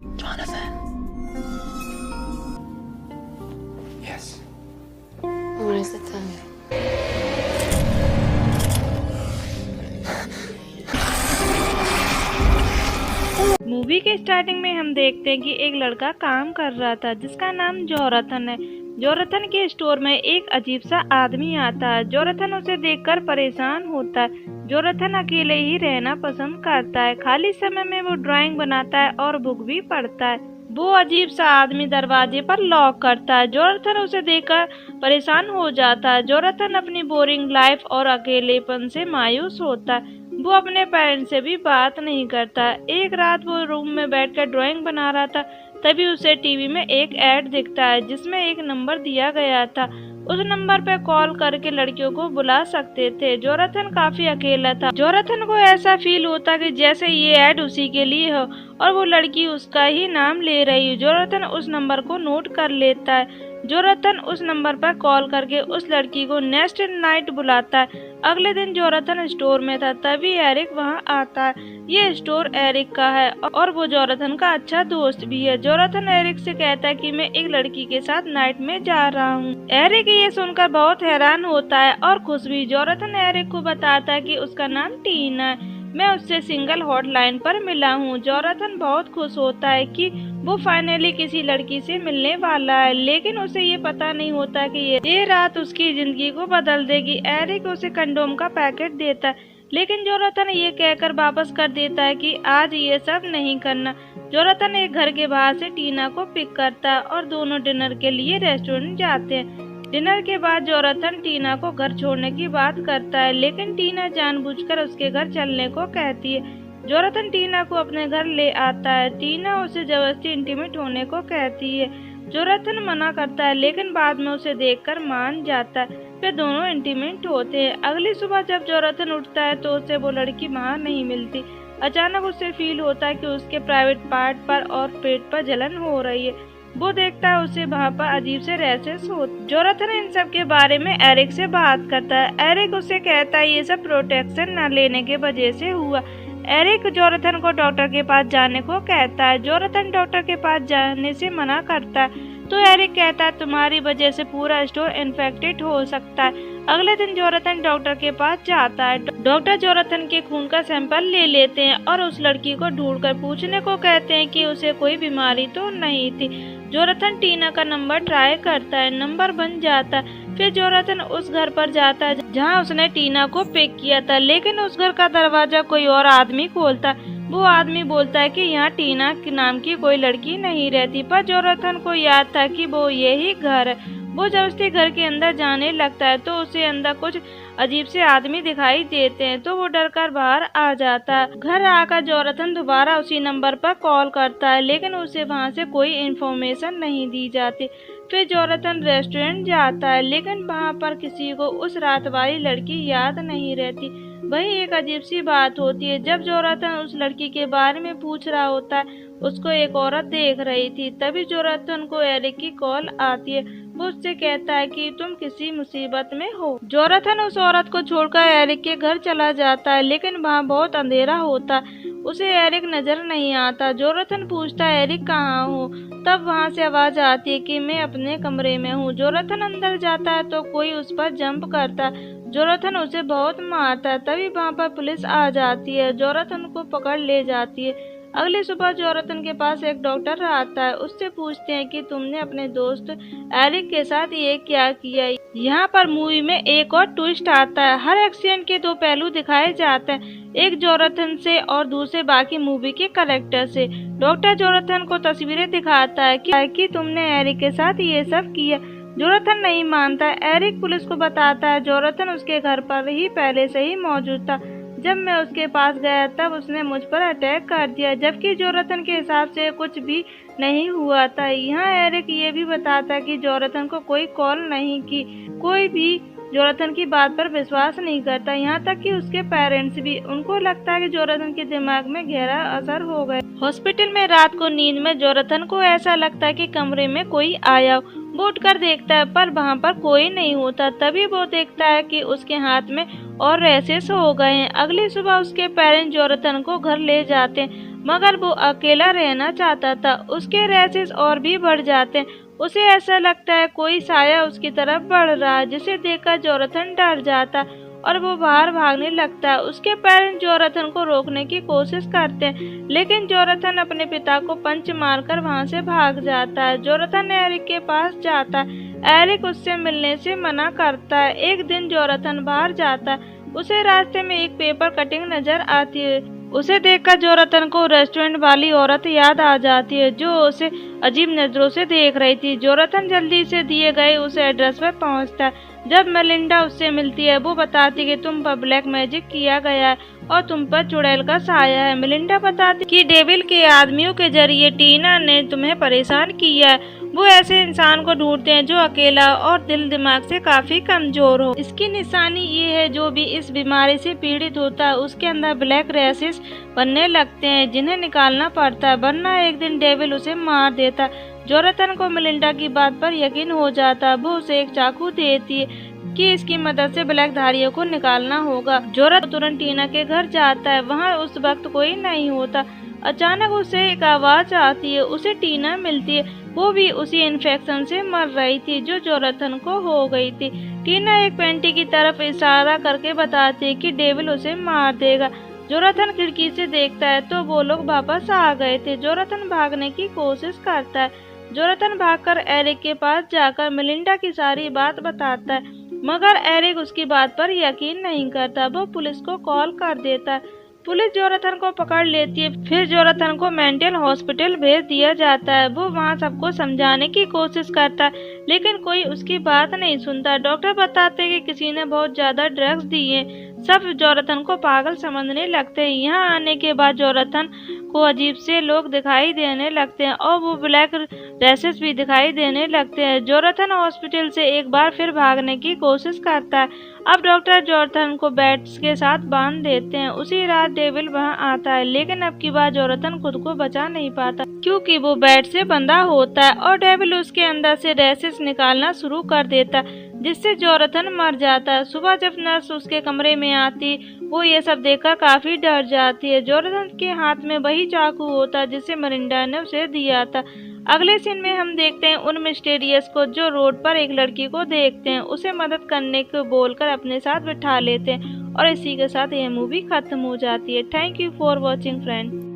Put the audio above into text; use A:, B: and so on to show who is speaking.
A: Jonathan. Yes.
B: What does it tell you?
C: Movie के starting में हम देखते हैं कि एक लड़का काम कर रहा था जिसका नाम जोराथन है। जोराथन के स्टोर में एक अजीब सा आदमी आता है। जोराथन उसे देखकर परेशान होता है। जोराथन अकेले ही रहना पसंद करता है। खाली समय में वो ड्राइंग बनाता है और बुक भी पढ़ता है। वो अजीब सा आदमी दरवाजे पर लॉक करता है। जोराथन उसे देखकर परेशान हो जाता है। जोराथन अपनी बोरिंग लाइफ और अकेलेपन से मायूस होता है। वो अपने पेरेंट्स से भी बात नहीं करता। एक रात वो रूम में बैठकर ड्राइंग बना रहा था, तभी उसे टीवी में एक ऐड दिखता है जिसमें एक नंबर दिया गया था। उस नंबर पर कॉल करके लड़कियों को बुला सकते थे। जोराथन काफी अकेला था। जोराथन को ऐसा फील होता कि जैसे ये ऐड उसी के लिए हो और वो लड़की उसका ही नाम ले रही है। जोराथन उस नंबर को नोट कर लेता है। जोराथन उस नंबर पर कॉल करके उस लड़की को नेक्स्ट नाइट बुलाता है। अगले दिन जोराथन स्टोर में था, तभी एरिक वहां आता है। ये स्टोर एरिक का है और वो जोराथन का अच्छा दोस्त भी है। जोराथन एरिक से कहता है कि मैं एक लड़की के साथ नाइट में जा रहा हूँ। एरिक ये सुनकर बहुत हैरान होता है और खुश भी। जोराथन एरिक को बताता है कि उसका नाम टीना है। मैं उससे सिंगल हॉटलाइन पर मिला हूँ। जोराथन बहुत खुश होता है कि वो फाइनली किसी लड़की से मिलने वाला है, लेकिन उसे ये पता नहीं होता कि ये रात उसकी जिंदगी को बदल देगी। एरिक उसे कंडोम का पैकेट देता है, लेकिन जोराथन ये कहकर वापस कर देता है कि आज ये सब नहीं करना। जोराथन एक घर के बाहर से टीना को पिक करता है और दोनों डिनर के लिए रेस्टोरेंट जाते हैं। डिनर के बाद जोराथन टीना को घर छोड़ने की बात करता है, लेकिन टीना जानबूझकर उसके घर चलने को कहती है। जोराथन टीना को अपने घर ले आता है। टीना उसे जबरदस्ती इंटीमेट होने को कहती है। जोराथन मना करता है, लेकिन बाद में उसे देखकर मान जाता है। फिर दोनों इंटीमेट होते हैं। अगली सुबह जब जोराथन उठता है तो उसे वो लड़की वहाँ नहीं मिलती। अचानक उसे फील होता है कि उसके प्राइवेट पार्ट पर और पेट पर जलन हो रही है। वो देखता है उसे वहाँ पर अजीब से रैशेस हो। जोराथन इन सब के बारे में एरिक से बात करता है। एरिक उसे कहता है ये सब प्रोटेक्शन न लेने के वजह से हुआ। एरिक जोराथन को डॉक्टर के पास जाने को कहता है। जोराथन डॉक्टर के पास जाने से मना करता है, तो एरिक कहता है तुम्हारी वजह से पूरा स्टोर इन्फेक्टेड हो सकता है। अगले दिन जोराथन डॉक्टर के पास जाता है। डॉक्टर जोराथन के खून का सैंपल ले लेते हैं और उस लड़की को ढूंढकर पूछने को कहते हैं कि उसे कोई बीमारी तो नहीं थी। जोराथन टीना का नंबर ट्राई करता है, नंबर बन जाता है। फिर जोराथन उस घर पर जाता है जहां उसने टीना को पिक किया था, लेकिन उस घर का दरवाजा कोई और आदमी खोलता है। वो आदमी बोलता है कि यहाँ टीना के नाम की कोई लड़की नहीं रहती, पर जोराथन को याद था कि वो यही घर है। वो जबरदस्ती घर के अंदर जाने लगता है तो उसे अंदर कुछ अजीब से आदमी दिखाई देते हैं, तो वो डर कर बाहर आ जाता है। घर आकर जोराथन दोबारा उसी नंबर पर कॉल करता है, लेकिन उसे वहाँ से कोई इन्फॉर्मेशन नहीं दी जाती। फिर जोराथन रेस्टोरेंट जाता है, लेकिन वहाँ पर किसी को उस रात वाली लड़की याद नहीं रहती। वही एक अजीब सी बात होती है। जब जोराथन उस लड़की के बारे में पूछ रहा होता है, उसको एक औरत देख रही थी। तभी जोराथन को एरिक की कॉल आती है। वो उससे कहता है कि तुम किसी मुसीबत में हो। जोराथन उस औरत को छोड़कर एरिक के घर चला जाता है, लेकिन वहाँ बहुत अंधेरा होता है। उसे एरिक नजर नहीं आता। जोराथन पूछता है एरिक कहाँ हो। तब वहाँ से आवाज आती है कि मैं अपने कमरे में हूँ। जोराथन अंदर जाता है तो कोई उस पर जंप करता है। जोराथन उसे बहुत मारता है। तभी वहाँ पर पुलिस आ जाती है, जोराथन को पकड़ ले जाती है। अगली सुबह जोराथन के पास एक डॉक्टर आता है। उससे पूछते हैं कि तुमने अपने दोस्त एरिक के साथ ये क्या किया। यहाँ पर मूवी में एक और ट्विस्ट आता है। हर एक्सीडेंट के दो पहलू दिखाए जाते हैं, एक जोराथन से और दूसरे बाकी मूवी के कैरेक्टर से। डॉक्टर जोराथन को तस्वीरें दिखाता है कि तुमने एरिक के साथ ये सब किया। जोराथन नहीं मानता। एरिक पुलिस को बताता है जोराथन उसके घर पर ही पहले से ही मौजूद था। जब मैं उसके पास गया तब उसने मुझ पर अटैक कर दिया, जबकि जोराथन के हिसाब से कुछ भी नहीं हुआ था। यहाँ एरिक ये भी बताता है कि जोराथन को कोई कॉल नहीं की, कोई भी जोराथन की बात पर विश्वास नहीं करता, यहाँ तक कि उसके पेरेंट्स भी। उनको लगता है कि जोराथन के दिमाग में गहरा असर हो गया। हॉस्पिटल में रात को नींद में जोराथन को ऐसा लगता है कि कमरे में कोई आया। वो उठकर देखता है पर वहाँ पर कोई नहीं होता। तभी वो देखता है कि उसके हाथ में और रैशेस हो गए हैं। अगली सुबह उसके पेरेंट्स जोराथन को घर ले जाते हैं। मगर वो अकेला रहना चाहता था। उसके रैशेस और भी बढ़ जाते हैं। उसे ऐसा लगता है कोई साया उसकी तरफ बढ़ रहा है, जिसे देखकर जोनाथन डर जाता और वो बाहर भागने लगता है। उसके पेरेंट्स जोनाथन को रोकने की कोशिश करते हैं, लेकिन जोनाथन अपने पिता को पंच मारकर वहां से भाग जाता है। जोनाथन एरिक के पास जाता है। एरिक उससे मिलने से मना करता है। एक दिन जोनाथन बाहर जाता है। उसे रास्ते में एक पेपर कटिंग नजर आती है। उसे देखकर जोनाथन को रेस्टोरेंट वाली औरत याद आ जाती है, जो उसे अजीब नजरों से देख रही थी। जोनाथन जल्दी से दिए गए उस एड्रेस पर पहुंचता है। जब मेलिंडा उससे मिलती है, वो बताती कि तुम पर ब्लैक मैजिक किया गया है और तुम पर चुड़ैल का साया है। मेलिंडा बताती कि डेविल के आदमियों के जरिए टीना ने तुम्हें परेशान किया है। वो ऐसे इंसान को ढूंढते हैं जो अकेला और दिल दिमाग से काफी कमजोर हो। इसकी निशानी ये है, जो भी इस बीमारी से पीड़ित होता है उसके अंदर ब्लैक रैशेस बनने लगते हैं, जिन्हें निकालना पड़ता है, वरना एक दिन डेविल उसे मार देता है। जोनाथन को मेलिंडा की बात पर यकीन हो जाता है। वो उसे एक चाकू देती है कि इसकी मदद से ब्लैक धारियों को निकालना होगा। जोनाथन तुरंत टीना के घर जाता है। वहाँ उस वक्त कोई नहीं होता। अचानक उसे एक आवाज आती है। उसे टीना मिलती है। वो भी उसी इन्फेक्शन से मर रही थी जो जोनाथन को हो गई थी। टीना एक पेंटी की तरफ इशारा करके बताती है कि डेविल उसे मार देगा। जोनाथन खिड़की से देखता है तो वो लोग वापस आ गए थे। जोनाथन भागने की कोशिश करता है। जोनाथन भागकर एरिक के पास जाकर मेलिंडा की सारी बात बताता है, मगर एरिक उसकी बात पर यकीन नहीं करता। वो पुलिस को कॉल कर देता है। पुलिस जोनाथन को पकड़ लेती है। फिर जोनाथन को मेंटल हॉस्पिटल भेज दिया जाता है। वो वहाँ सबको समझाने की कोशिश करता है, लेकिन कोई उसकी बात नहीं सुनता। डॉक्टर बताते हैं कि किसी ने बहुत ज्यादा ड्रग्स दिए। सब जोनाथन को पागल समझने लगते हैं। यहाँ आने के बाद जोनाथन को अजीब से लोग दिखाई देने लगते हैं और वो ब्लैक रैशेस भी दिखाई देने लगते हैं। जोनाथन हॉस्पिटल से एक बार फिर भागने की कोशिश करता है। अब डॉक्टर जोनाथन को बेड्स के साथ बांध देते हैं। उसी रात डेविल वहां आता है, लेकिन अब की बार जोनाथन खुद को बचा नहीं पाता, क्योंकि वो बेड से बंधा होता है और डेविल उसके अंदर से रैशेस निकालना शुरू कर देता है, जिससे जोनाथन मर जाता है। सुबह जब नर्स उसके कमरे में आती, वो ये सब देखकर काफी डर जाती है। जोनाथन के हाथ में वही चाकू होता जिसे मेलिंडा ने उसे दिया था। अगले सीन में हम देखते हैं उन मिस्टीरियस को, जो रोड पर एक लड़की को देखते हैं, उसे मदद करने को बोलकर अपने साथ बिठा लेते हैं और इसी के साथ यह मूवी खत्म हो जाती है। Thank you for watching friend.